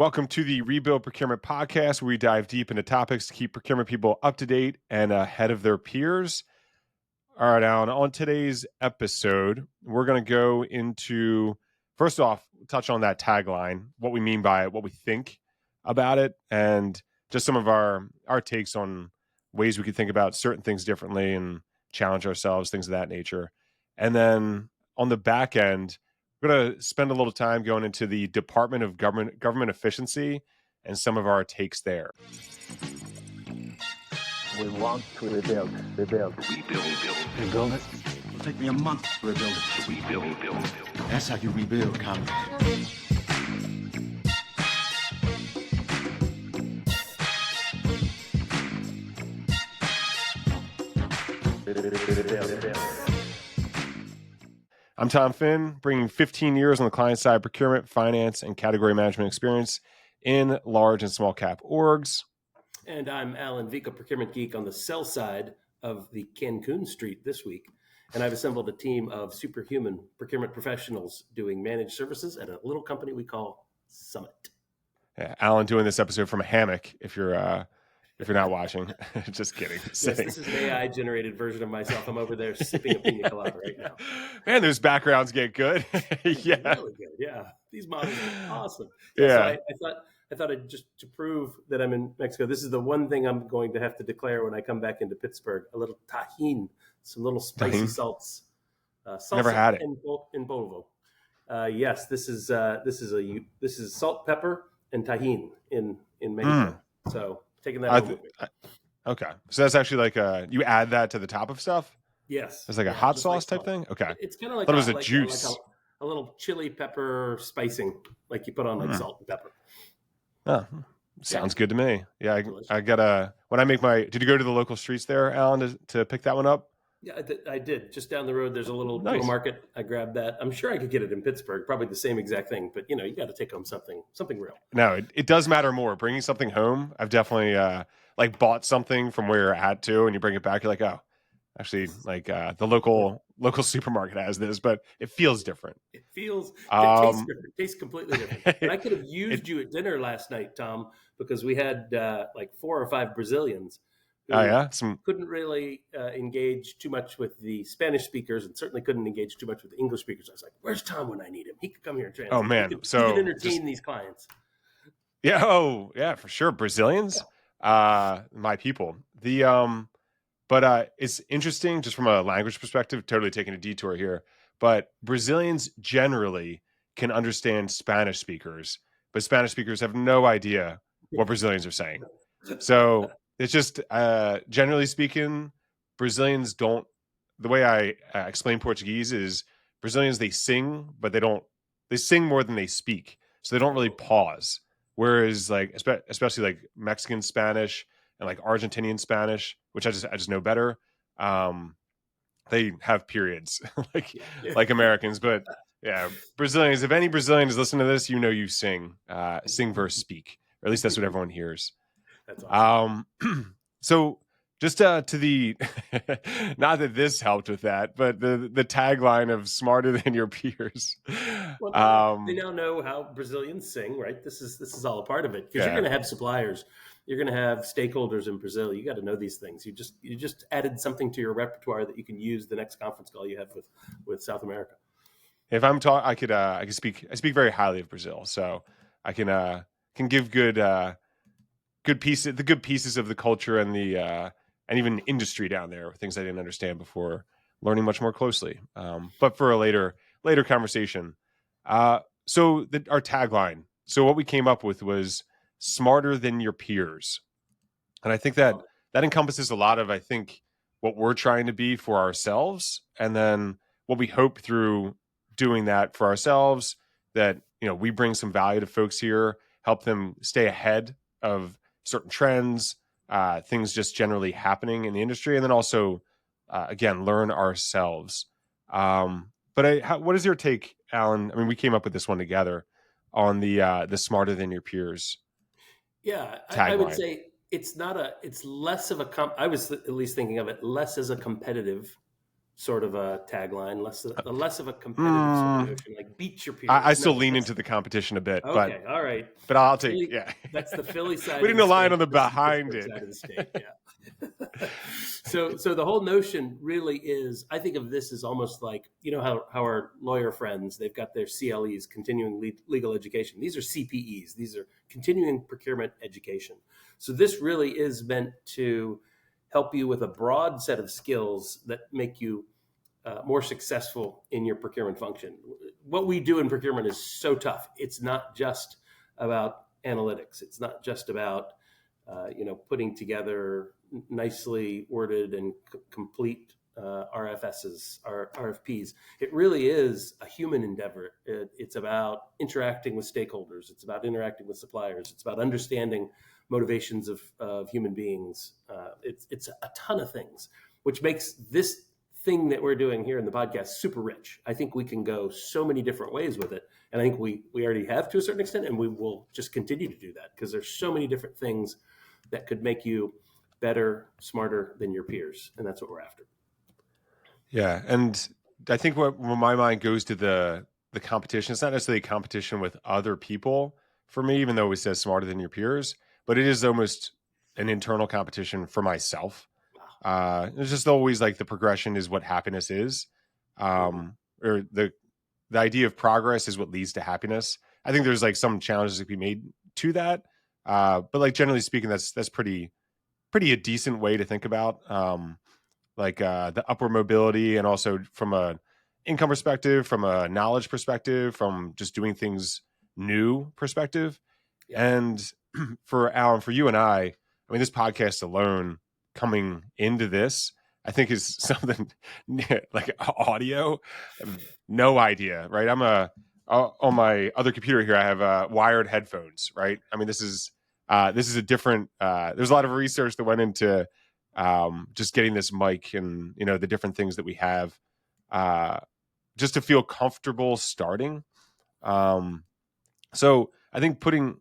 Welcome to the Rebuild Procurement Podcast, where we dive deep into topics to keep procurement people up to date and ahead of their peers. All right, Alan, on today's episode, we're going to go into, first off, touch on that tagline, what we mean by it, what we think about it, and just some of our takes on ways we could think about certain things differently and challenge ourselves, things of that nature. And then on the back end, we're going to spend a little time going into the Department of Government Efficiency and some of our takes there. We want to rebuild. Rebuild it? It'll take me a month to rebuild it. Rebuild. That's how you rebuild, Colin. I'm Tom Finn, bringing 15 years on the client side procurement, finance, and category management experience in large and small cap orgs. And I'm Alan Vico, procurement geek on the sell side of the Cancun Street this week. And I've assembled a team of superhuman procurement professionals doing managed services at a little company we call Summit. Yeah, Alan doing this episode from a hammock, if you're not watching. Just kidding. Yes, this is an AI-generated version of myself. I'm over there sipping a pina colada right now. Man, those backgrounds get good. Yeah. Really good. Yeah. These models are awesome. Yeah. So I thought I'd just to prove that I'm in Mexico, this is the one thing I'm going to have to declare when I come back into Pittsburgh, a little tajin, some little spicy salts. Never had it. In polvo. Yes, this is salt, pepper, and tajin in Mexico. So taking that home with me. Okay. So that's actually like you add that to the top of stuff? Yes. It's like a hot sauce type thing? Okay. It's kind of like I thought it was a juice. Like a little chili pepper spicing, like you put on like salt and pepper. Oh, sounds good to me. Yeah, I gotta, when I make did you go to the local streets there, Alan, to pick that one up? Yeah, I did. Just down the road, there's a little market. I grabbed that. I'm sure I could get it in Pittsburgh, probably the same exact thing. But, you got to take home something real. No, it does matter more. Bringing something home, I've definitely bought something from where you're at too, and you bring it back, you're like, oh, actually, the local supermarket has this, but it feels different. It tastes different. It tastes completely different. And I could have used you at dinner last night, Tom, because we had 4 or 5 Brazilians. Couldn't really engage too much with the Spanish speakers, and certainly couldn't engage too much with the English speakers. I was like, "Where's Tom when I need him? He could come here and translate. Oh man, he could entertain these clients." Yeah, yeah, for sure. Brazilians, my people. But it's interesting just from a language perspective. Totally taking a detour here, but Brazilians generally can understand Spanish speakers, but Spanish speakers have no idea what Brazilians are saying. So. It's just, generally speaking, Brazilians don't, the way I explain Portuguese is Brazilians, they sing, but they sing more than they speak. So they don't really pause. Whereas especially like Mexican Spanish and like Argentinian Spanish, which I just know better. They have periods like Americans, but yeah, Brazilians, if any Brazilian is listening to this, you sing versus speak, or at least that's what everyone hears. That's awesome. So just to the, not that this helped with that, but the tagline of smarter than your peers. Well, they now know how Brazilians sing, right? This is all a part of it, because you're going to have suppliers, you're going to have stakeholders in Brazil. You got to know these things. You just added something to your repertoire that you can use the next conference call you have with South America. If I'm talking, I could speak very highly of Brazil, so I can give good pieces of the culture and the and even industry down there, things I didn't understand before learning much more closely. But for a later conversation. Our tagline. So what we came up with was smarter than your peers, and I think that encompasses a lot of what we're trying to be for ourselves, and then what we hope through doing that for ourselves, that we bring some value to folks here, help them stay ahead of certain trends, things just generally happening in the industry, and then also, again, learn ourselves. But what is your take, Alan? I mean, we came up with this one together on the smarter than your peers. Yeah, I would say it's less of I was at least thinking of it less as a competitive sort of a tagline, less of a competitive sort of notion, like beat your peers. I still lean into the competition a bit. Okay, all right. But I'll Philly, take, yeah. That's the Philly side. We didn't align on the Pittsburgh behind it. side of the state, yeah. So the whole notion really is, I think of this as almost like, you know how our lawyer friends, they've got their CLEs, continuing legal education. These are CPEs. These are continuing procurement education. So this really is meant to help you with a broad set of skills that make you more successful in your procurement function. What we do in procurement is so tough. It's not just about analytics. It's not just about putting together nicely worded and complete RFPs. It really is a human endeavor. It's about interacting with stakeholders. It's about interacting with suppliers. It's about understanding motivations of human beings. It's a ton of things, which makes this thing that we're doing here in the podcast super rich. I think we can go so many different ways with it. And I think we already have to a certain extent, and we will just continue to do that because there's so many different things that could make you better, smarter than your peers. And that's what we're after. Yeah. And I think when my mind goes to the competition, it's not necessarily a competition with other people for me, even though it says smarter than your peers, but it is almost an internal competition for myself. It's just always like the progression is what happiness is. Or the idea of progress is what leads to happiness. I think there's like some challenges that can be made to that. But like generally speaking, that's pretty a decent way to think about the upward mobility, and also from a income perspective, from a knowledge perspective, from just doing things new perspective. Yeah. And for Alan, for you and I mean, this podcast alone coming into this, I think is something like audio. No idea, right? I'm on my other computer here. I have wired headphones, right? I mean, this is a different. There's a lot of research that went into just getting this mic and the different things that we have, just to feel comfortable starting. So I think putting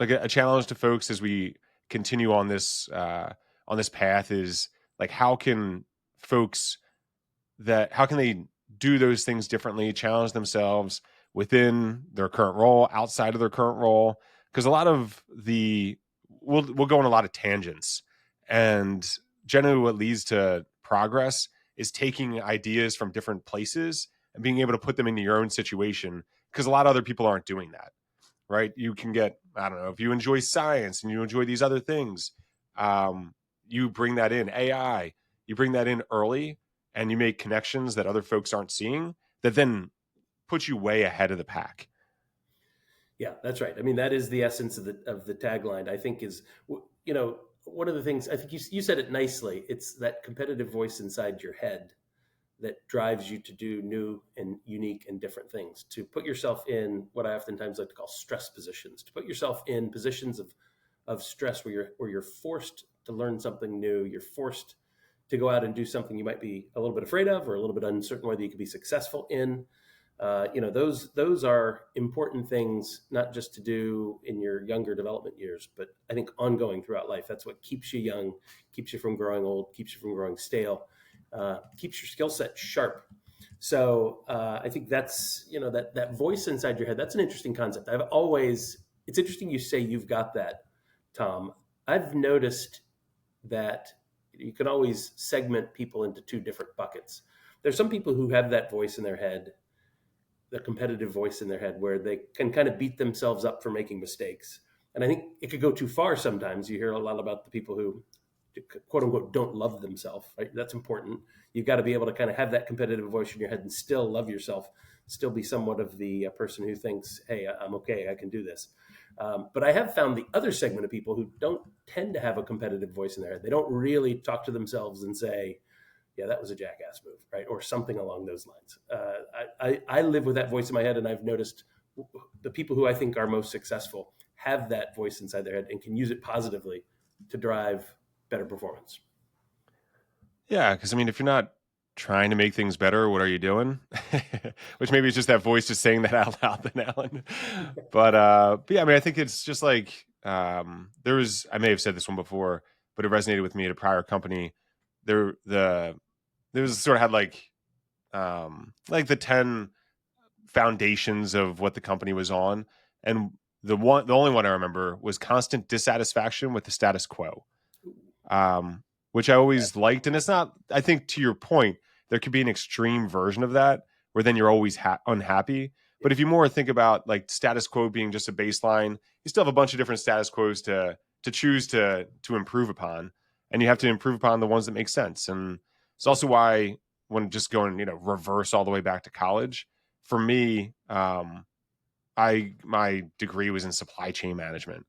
like a challenge to folks as we continue on this path is like, how can they do those things differently, challenge themselves within their current role, outside of their current role? Because a lot of we'll go on a lot of tangents, and generally what leads to progress is taking ideas from different places and being able to put them into your own situation, because a lot of other people aren't doing that, right? You can get, I don't know, if you enjoy science and you enjoy these other things, you bring that in, AI, you bring that in early, and you make connections that other folks aren't seeing, that then puts you way ahead of the pack. Yeah, that's right. I mean, that is the essence of the tagline, I think, is, one of the things, I think you said it nicely. It's that competitive voice inside your head that drives you to do new and unique and different things, to put yourself in what I oftentimes like to call stress positions, to put yourself in positions of stress where you're forced to learn something new. You're forced to go out and do something you might be a little bit afraid of, or a little bit uncertain whether you could be successful in. Those are important things, not just to do in your younger development years, but I think ongoing throughout life. That's what keeps you young, keeps you from growing old, keeps you from growing stale, keeps your skill set sharp. So I think that's, that voice inside your head, that's an interesting concept. It's interesting you say you've got that, Tom. I've noticed that you can always segment people into two different buckets. There's some people who have that voice in their head, the competitive voice in their head, where they can kind of beat themselves up for making mistakes. And I think it could go too far sometimes. You hear a lot about the people who, quote unquote, don't love themselves, right? That's important. You've got to be able to kind of have that competitive voice in your head and still love yourself, still be somewhat of the person who thinks, hey, I'm okay, I can do this. But I have found the other segment of people who don't tend to have a competitive voice in their head. They don't really talk to themselves and say, yeah, that was a jackass move, right? Or something along those lines. I live with that voice in my head, and I've noticed the people who I think are most successful have that voice inside their head and can use it positively to drive better performance. Yeah, because I mean, if you're not trying to make things better, what are you doing? Which maybe it's just that voice just saying that out loud then, Alan. But yeah, I mean, I think it's just like I may have said this one before, but it resonated with me at a prior company. The there was sort of had like the 10 foundations of what the company was on, and the only one I remember was constant dissatisfaction with the status quo, which I always liked. And it's not, I think to your point, there could be an extreme version of that where then you're always unhappy. But if you more think about like status quo being just a baseline, you still have a bunch of different status quos to choose to improve upon, and you have to improve upon the ones that make sense. And it's also why when just going reverse all the way back to college, for me, my degree was in supply chain management.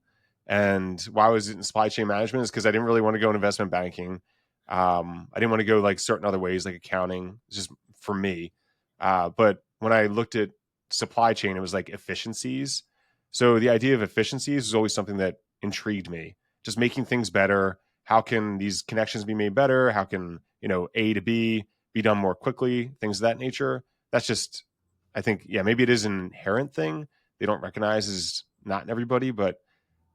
And why I was in supply chain management is because I didn't really want to go in investment banking. I didn't want to go like certain other ways like accounting. It's just for me. But when I looked at supply chain, it was like efficiencies. So the idea of efficiencies was always something that intrigued me. Just making things better. How can these connections be made better? How can, A to B be done more quickly? Things of that nature. That's just, I think, maybe it is an inherent thing they don't recognize as not in everybody, but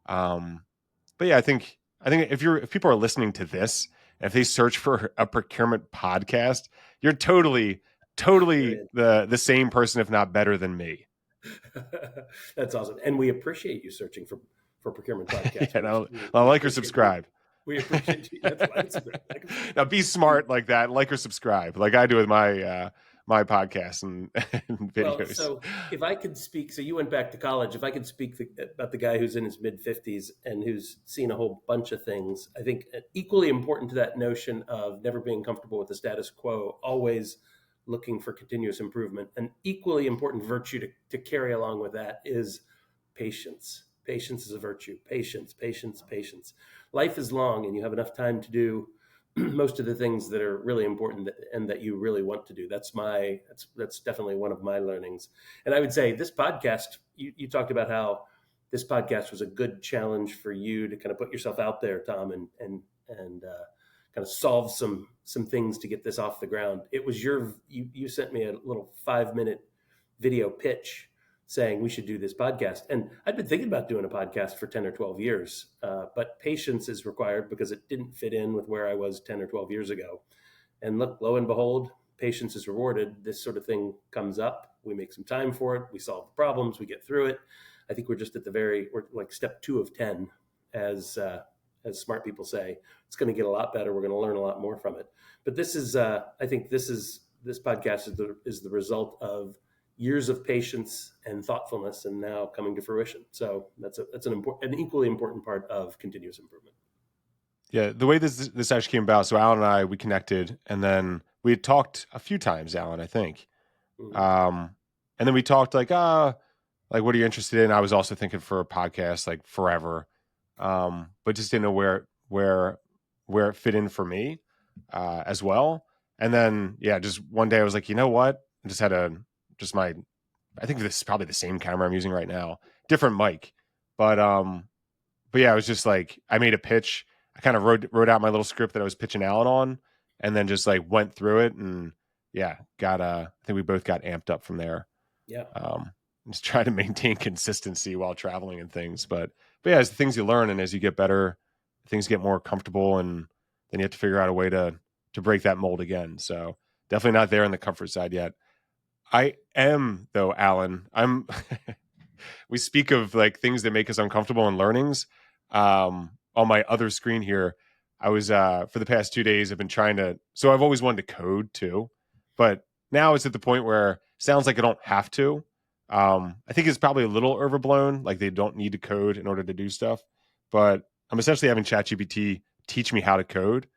yeah, I think if people are listening to this, if they search for a procurement podcast, you're totally the same person, if not better than me. That's awesome. And we appreciate you searching for procurement podcasts. I'll like or subscribe. We appreciate you. That's like subscribe. Now be smart like that. Like or subscribe, like I do with my podcasts and videos. Well, so if I could speak, so you went back to college. If I could speak about the guy who's in his mid-50s and who's seen a whole bunch of things, I think equally important to that notion of never being comfortable with the status quo, always looking for continuous improvement, an equally important virtue to carry along with that is patience. Patience is a virtue. Patience. Life is long, and you have enough time to do most of the things that are really important and that you really want to do. That's definitely one of my learnings. And I would say this podcast, you talked about how this podcast was a good challenge for you to kind of put yourself out there, Tom, and kind of solve some things to get this off the ground. It was you sent me a little 5-minute video pitch saying we should do this podcast. And I'd been thinking about doing a podcast for 10 or 12 years, but patience is required because it didn't fit in with where I was 10 or 12 years ago. And look, lo and behold, patience is rewarded. This sort of thing comes up. We make some time for it. We solve the problems. We get through it. I think we're just at we're like step 2 of 10, as smart people say. It's going to get a lot better. We're going to learn a lot more from it. But this is, I think this podcast is the result of years of patience and thoughtfulness, and now coming to fruition. So that's an equally important part of continuous improvement. Yeah, the way this actually came about. So Alan and I, we connected, and then we had talked a few times, Alan, I think. Mm-hmm. And then we talked like what are you interested in? I was also thinking for a podcast like forever, but just didn't know where it fit in for me as well. And then just one day I was like, you know what? I just had I think this is probably the same camera I'm using right now, different mic, but yeah, I was just like, I made a pitch. I kind of wrote out my little script that I was pitching Alan on, and then just like went through it, and I think we both got amped up from there. Yeah. Just try to maintain consistency while traveling and things, but yeah, as the things you learn and as you get better, things get more comfortable, and then you have to figure out a way to break that mold again. So definitely not there on the comfort side yet. I am, though, Alan. We speak of like things that make us uncomfortable and learnings. On my other screen here, I was for the past 2 days, I've been trying to. So I've always wanted to code too, but now it's at the point where it sounds like I don't have to. I think it's probably a little overblown. Like they don't need to code in order to do stuff, but I'm essentially having ChatGPT teach me how to code,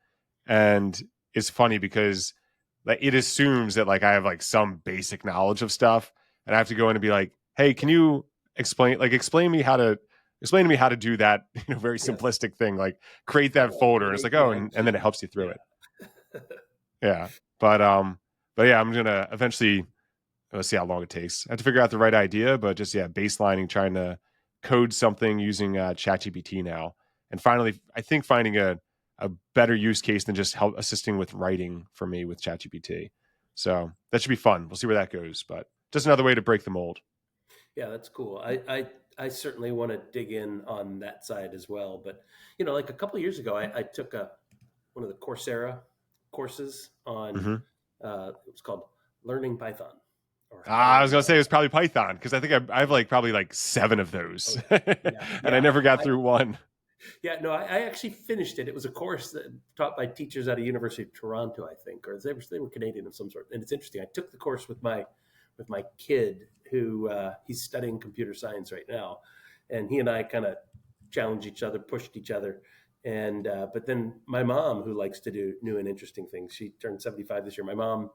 and it's funny because like it assumes that like I have like some basic knowledge of stuff, and I have to go in and be like, hey, can you explain to me how to do that, very simplistic thing, like create that folder. And it's like, oh, and then it helps you through it. Yeah. But yeah, I'm going to eventually, let's see how long it takes. I have to figure out the right idea, but just, baselining, trying to code something using ChatGPT now. And finally, I think finding a better use case than just assisting with writing for me with ChatGPT. So that should be fun. We'll see where that goes, but just another way to break the mold. Yeah, that's cool. I certainly want to dig in on that side as well. But, like a couple of years ago, I took one of the Coursera courses on. Mm-hmm. It was called Learning Python. I was gonna say it was probably Python because I think I have probably 7 of those, and I never got through one. Yeah, no, I actually finished it. It was a course taught by teachers at a University of Toronto, I think, or they were Canadian of some sort. And it's interesting. I took the course with my kid, who he's studying computer science right now, and he and I kind of challenged each other, pushed each other. And but then my mom, who likes to do new and interesting things, she turned 75 this year. My mom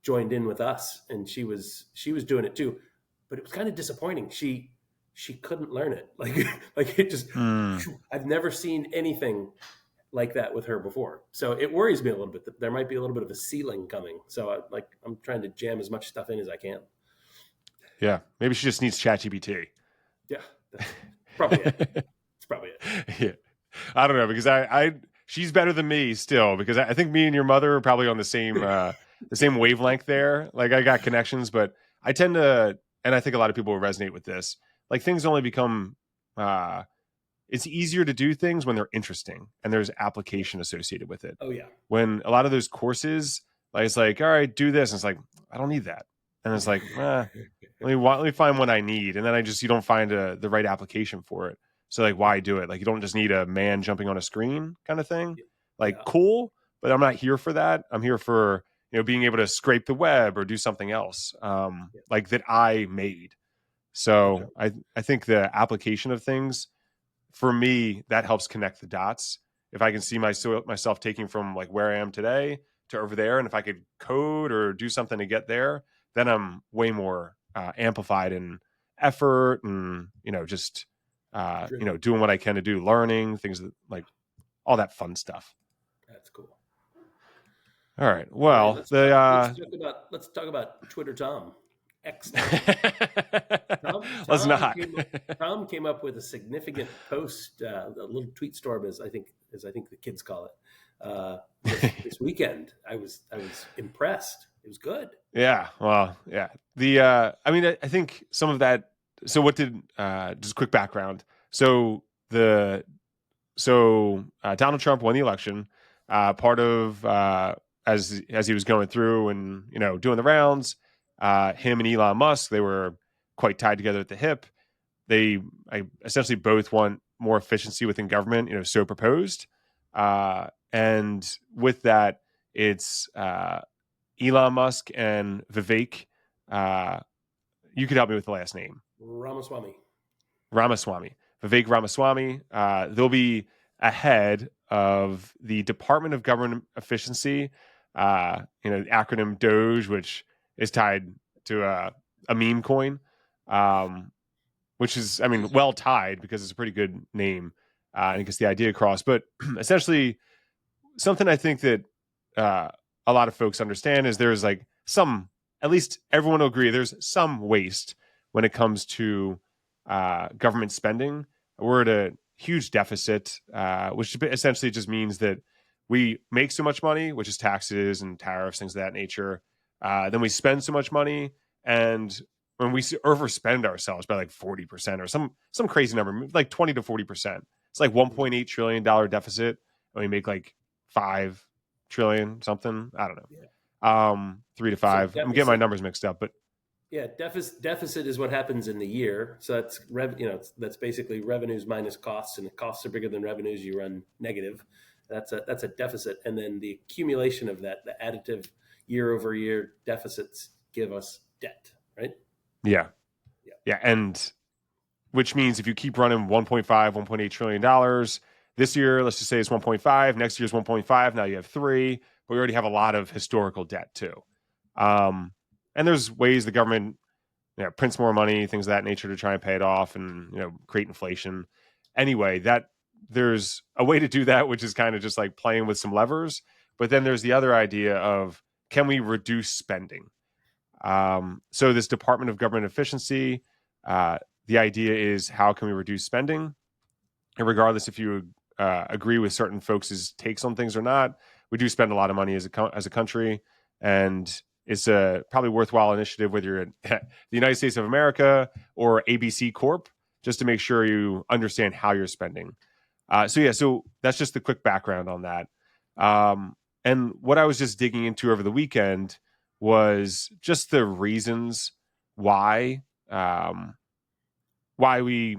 joined in with us, and she was doing it too, but it was kind of disappointing. She couldn't learn it. Like it just, I've never seen anything like that with her before. So it worries me a little bit that there might be a little bit of a ceiling coming. So I'm trying to jam as much stuff in as I can. Yeah. Maybe she just needs ChatGPT. Yeah. That's probably it. That's probably it. Yeah. I don't know, because she's better than me still, because I think me and your mother are probably on the same wavelength there. Like, I got connections, but I tend to, and I think a lot of people will resonate with this. Like, things only become, it's easier to do things when they're interesting and there's application associated with it. Oh yeah. When a lot of those courses, like, it's like, all right, do this. And it's like, I don't need that. And it's like, let me find what I need. And then you don't find the right application for it. So, like, why do it? Like, you don't just need a man jumping on a screen kind of thing. Like, cool, but I'm not here for that. I'm here for, being able to scrape the web or do something else, like that I made. So I think the application of things, for me, that helps connect the dots. If I can see myself taking from like where I am today to over there, and if I could code or do something to get there, then I'm way more amplified in effort and, just, doing what I can to do, learning things that, like, all that fun stuff. That's cool. All right. Well, let's talk about Twitter Tom. X. Let's not. Tom came up with a significant post, a little tweet storm, as I think the kids call it, this weekend. I was impressed. It was good. Yeah. Well, yeah. I think some of that. So what did just quick background? So Donald Trump won the election. Part of as he was going through and doing the rounds. Him and Elon Musk, they were quite tied together at the hip. I essentially both want more efficiency within government, so proposed. And with that, it's Elon Musk and Vivek. You could help me with the last name. Ramaswamy. Vivek Ramaswamy. They'll be ahead of the Department of Government Efficiency, the acronym DOGE, which is tied to a meme coin, which is, well tied because it's a pretty good name and it gets the idea across. But essentially, something I think that a lot of folks understand is there's like at least everyone will agree, there's some waste when it comes to government spending. We're at a huge deficit, which essentially just means that we make so much money, which is taxes and tariffs, things of that nature. Then we spend so much money, and when we overspend ourselves by like 40% or some crazy number, like 20 to 40%, it's like $1.8 trillion deficit, and we make like 5 trillion something. I don't know, 3 to 5. So I'm getting my numbers mixed up, but yeah, deficit is what happens in the year. So that's that's basically revenues minus costs, and if costs are bigger than revenues, you run negative. That's a deficit, and then the accumulation of that, the additive year over year deficits give us debt, right? Yeah. And which means if you keep running $1.8 trillion this year, let's just say it's 1.5, next year's 1.5. Now you have 3, but we already have a lot of historical debt too. And there's ways the government, prints more money, things of that nature to try and pay it off and, create inflation. Anyway, there's a way to do that, which is kind of just like playing with some levers. But then there's the other idea of, can we reduce spending? So this Department of Government Efficiency, the idea is, how can we reduce spending? And regardless if you agree with certain folks' takes on things or not, we do spend a lot of money as a country, and it's a probably worthwhile initiative, whether you're in the United States of America or ABC Corp, just to make sure you understand how you're spending. So that's just the quick background on that. And what I was just digging into over the weekend was just the reasons why we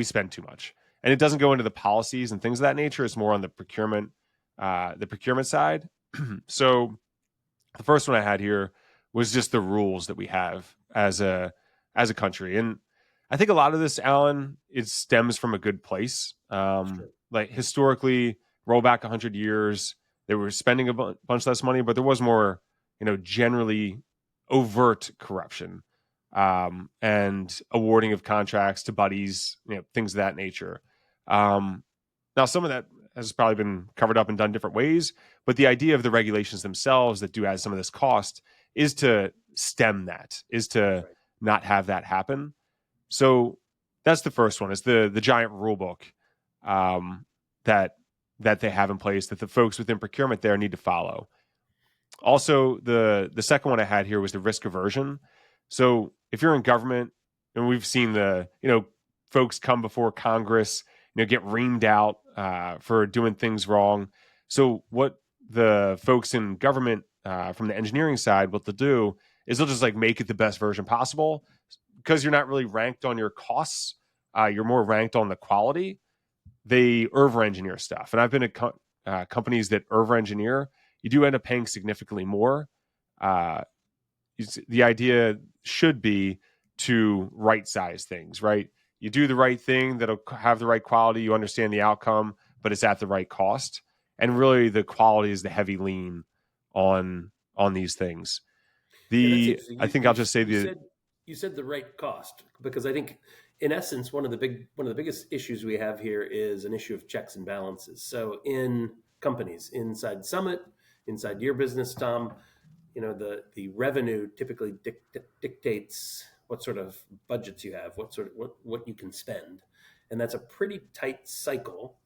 spend too much. And it doesn't go into the policies and things of that nature. It's more on the procurement side. So the first one I had here was just the rules that we have as a country. And I think a lot of this, Alan, it stems from a good place. Like historically, roll back 100 years, they were spending a bunch less money, but there was more, generally overt corruption and awarding of contracts to buddies, things of that nature. Now, some of that has probably been covered up and done different ways, but the idea of the regulations themselves that do add some of this cost is to stem that, is to not have that happen. So that's the first one. Is the giant rule book that they have in place that the folks within procurement there need to follow. Also, the second one I had here was the risk aversion. So if you're in government, and we've seen the folks come before Congress, get reamed out for doing things wrong. So what the folks in government from the engineering side, what they'll do is they'll just like make it the best version possible, because you're not really ranked on your costs. You're more ranked on the quality. They over-engineer stuff. And I've been at companies that over-engineer. You do end up paying significantly more. The idea should be to right-size things, right? You do the right thing that'll have the right quality. You understand the outcome, but it's at the right cost. And really, the quality is the heavy lean on these things. I think I'll just say you said the right cost, because I think in essence one of the biggest issues we have here is an issue of checks and balances. So in companies, inside Summit, inside your business, Tom, the revenue typically dictates what sort of budgets you have, what you can spend. And that's a pretty tight cycle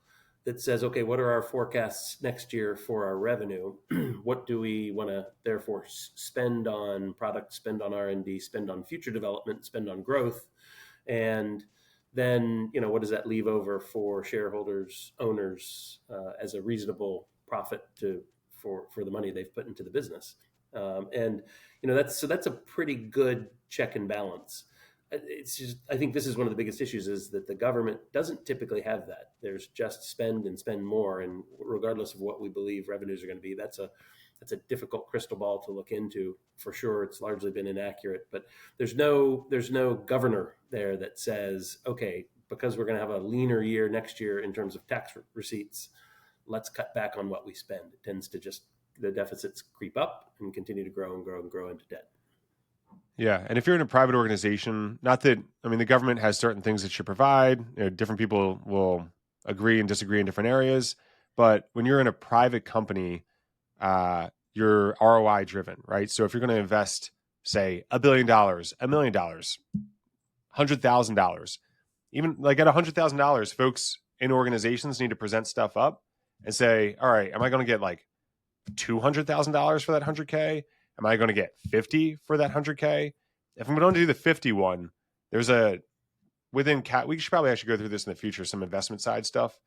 that says, okay, what are our forecasts next year for our revenue? What do we want to therefore spend on product, spend on R&D, spend on future development, spend on growth? And then, what does that leave over for shareholders, owners, as a reasonable profit for the money they've put into the business? That's a pretty good check and balance. It's just, I think this is one of the biggest issues, is that the government doesn't typically have that. There's just spend and spend more, and regardless of what we believe revenues are going to be, that's a difficult crystal ball to look into. For sure, it's largely been inaccurate, but there's no governor there that says, okay, because we're going to have a leaner year next year in terms of tax receipts, let's cut back on what we spend. It tends to just, the deficits creep up and continue to grow and grow and grow into debt. Yeah. And if you're in a private organization, the government has certain things it should provide. Different people will agree and disagree in different areas. But when you're in a private company, you're ROI driven, right? So if you're going to invest, say, $1 billion, $1 million, $100,000, even like at $100,000, folks in organizations need to present stuff up and say, all right, am I going to get like $200,000 for that 100K? Am I going to get 50 for that 100K? If I'm going to do the 50 one, there's we should probably actually go through this in the future, some investment side stuff,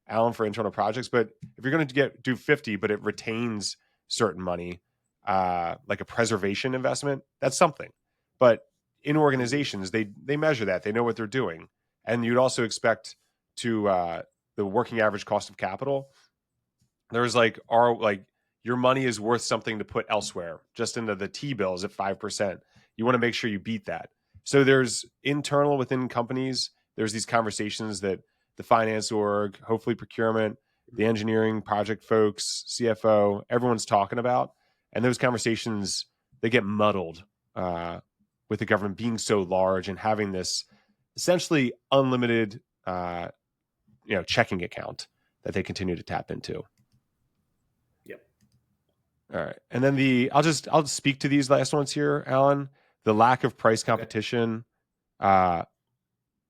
Alan, for internal projects. But if you're going to do 50, but it retains certain money, like a preservation investment, that's something. But in organizations, they measure that. They know what they're doing. And you'd also expect the working average cost of capital. There's your money is worth something to put elsewhere, just into the T-bills at 5%. You want to make sure you beat that. So there's internal within companies, there's these conversations that the finance org, hopefully procurement, the engineering project folks, CFO, everyone's talking about. And those conversations, they get muddled with the government being so large and having this essentially unlimited checking account that they continue to tap into. All right. And then I'll speak to these last ones here, Alan. The lack of price competition. Okay.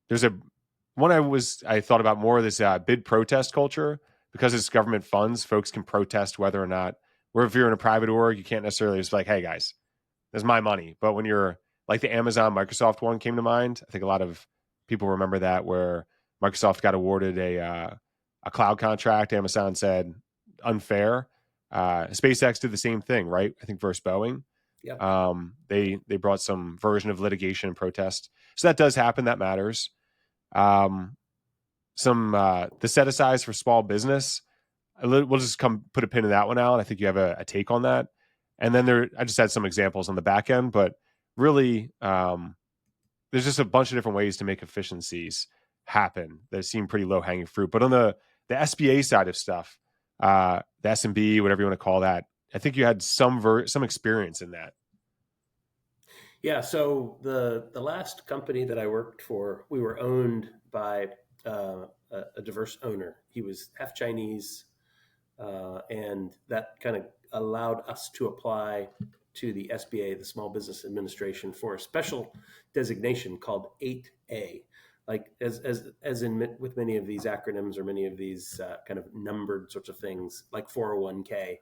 There's I thought about more of this bid protest culture, because it's government funds. Folks can protest whether or not, or if you're in a private org, you can't necessarily just be like, hey guys, this is my money. But when you're like the Amazon, Microsoft one came to mind. I think a lot of people remember that, where Microsoft got awarded a cloud contract. Amazon said unfair. SpaceX did the same thing, right? I think versus Boeing. Yep. They brought some version of litigation and protest. So that does happen. That matters. The set asides for small business. We'll just put a pin in that one out. I think you have a take on that. And then I just had some examples on the back end, but really, there's just a bunch of different ways to make efficiencies happen that seem pretty low hanging fruit. But on the SBA side of stuff, the SMB, whatever you want to call that, I think you had some experience in that. Yeah. So the last company that I worked for, we were owned by a diverse owner. He was half Chinese, and that kind of allowed us to apply to the SBA, the Small Business Administration, for a special designation called 8A. Like as in with many of these acronyms or many of these kind of numbered sorts of things, like 401k,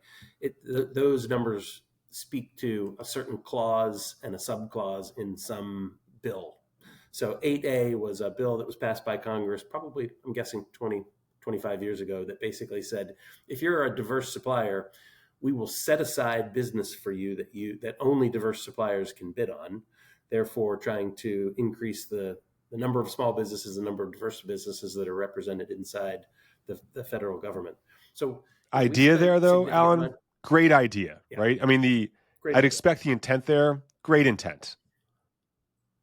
those numbers speak to a certain clause and a subclause in some bill. So 8A was a bill that was passed by Congress, probably, I'm guessing 25 years ago, that basically said, if you're a diverse supplier, we will set aside business for you that only diverse suppliers can bid on, therefore trying to increase the number of small businesses, the number of diverse businesses that are represented inside the federal government. So idea there, though, Alan, great idea, yeah. Right? I mean, I'd expect the intent there, great intent.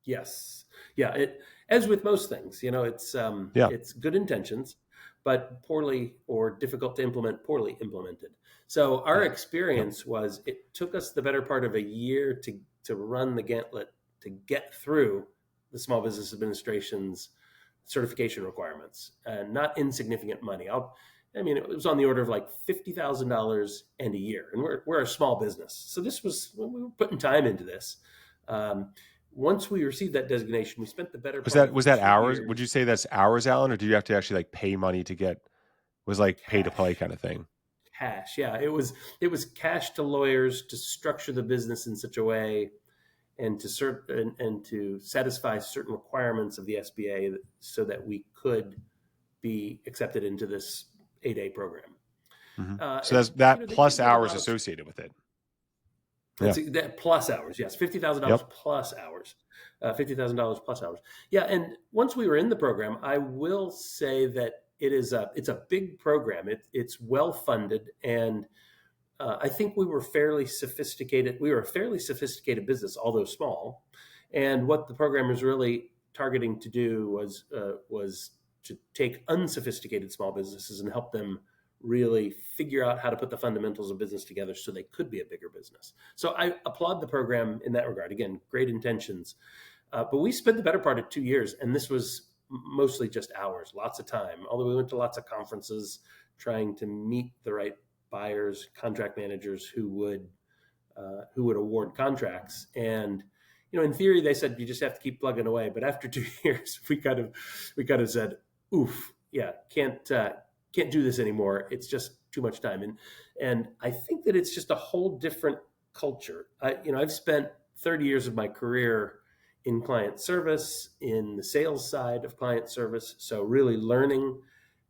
Yes. Yeah. As with most things, it's good intentions, but poorly or difficult to implement, poorly implemented. So our experience was it took us the better part of a year to run the gauntlet to get through the Small Business Administration's certification requirements, and not insignificant money. It was on the order of like $50,000 and a year, and we're a small business. So we were putting time into this. Once we received that designation, we spent the better part. Was that hours? Would you say that's hours, Alan, or do you have to actually like pay money to get? Was like pay to play kind of thing? Cash, yeah. It was cash to lawyers to structure the business in such a way, and to satisfy certain requirements of the SBA, so that we could be accepted into this 8A program. Mm-hmm. So that's that plus hours associated with it. That plus hours, yes, $50,000 plus hours, $50,000 plus hours. Yeah, and once we were in the program, I will say that it's a big program. It's well funded, and I think we were fairly sophisticated. We were a fairly sophisticated business, although small. And what the program was really targeting to do was to take unsophisticated small businesses and help them really figure out how to put the fundamentals of business together so they could be a bigger business. So I applaud the program in that regard. Again, great intentions. But we spent the better part of 2 years, and this was mostly just hours, lots of time. Although we went to lots of conferences trying to meet the right buyers, contract managers who would award contracts. And in theory, they said you just have to keep plugging away. But after 2 years, we kind of said, "Oof, yeah, can't do this anymore. It's just too much time." And I think that it's just a whole different culture. I've spent 30 years of my career in client service, in the sales side of client service. So really learning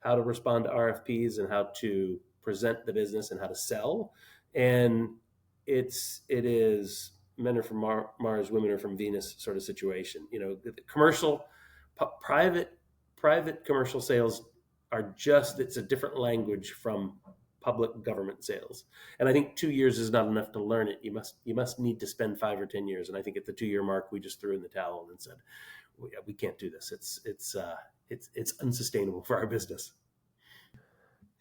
how to respond to RFPs and how to present the business and how to sell. And it is men are from Mars, women are from Venus sort of situation. The commercial, private commercial sales it's a different language from public government sales. And I think 2 years is not enough to learn it. You must need to spend 5 or 10 years. And I think at the 2 year mark, we just threw in the towel and said, we can't do this. It's unsustainable for our business.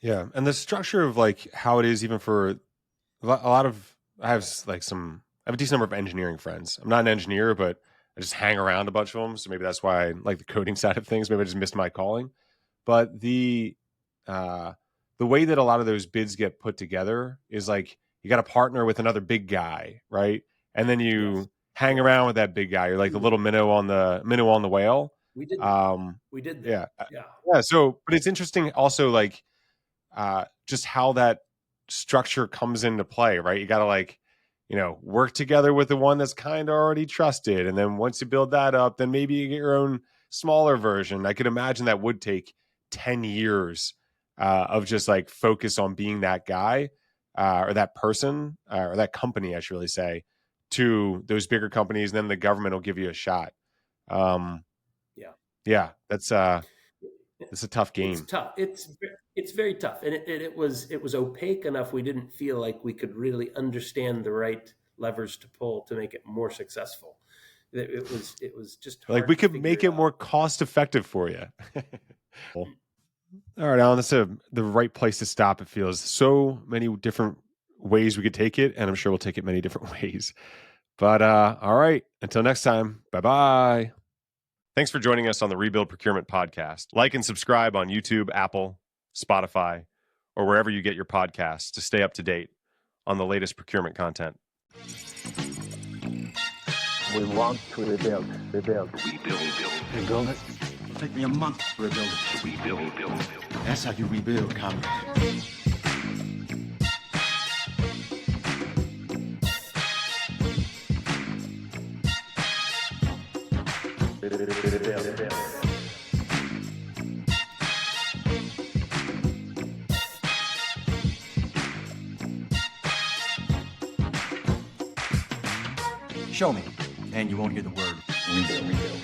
Yeah. And the structure of like how it is, even for a lot of, I have a decent number of engineering friends. I'm not an engineer, but I just hang around a bunch of them. So maybe that's why I like the coding side of things. Maybe I just missed my calling. But the way that a lot of those bids get put together is like you got to partner with another big guy, right? And then you hang around with that big guy. You're like the little minnow on the whale. We did that. We did that. Yeah. So, but it's interesting also, like just how that structure comes into play, right? You got to work together with the one that's kind of already trusted, and then once you build that up, then maybe you get your own smaller version. I could imagine that would take 10 years of just like focus on being that guy. or that person or that company, I should really say, to those bigger companies. And then the government will give you a shot. Yeah, that's it's a tough game. It's tough. It's very tough, and it was opaque enough. We didn't feel like we could really understand the right levers to pull to make it more successful. It was just hard like we could to make it more cost effective for you. All right, Alan, that's the right place to stop. It feels so many different ways we could take it, and I'm sure we'll take it many different ways. But all right, until next time, bye-bye. Thanks for joining us on the Rebuild Procurement Podcast. Like and subscribe on YouTube, Apple, Spotify, or wherever you get your podcasts to stay up to date on the latest procurement content. We want to rebuild. Rebuild it. It'll take me a month to rebuild it. Rebuild. That's how you rebuild, comrade. Show me, and you won't hear the word rebuild. Rebuild.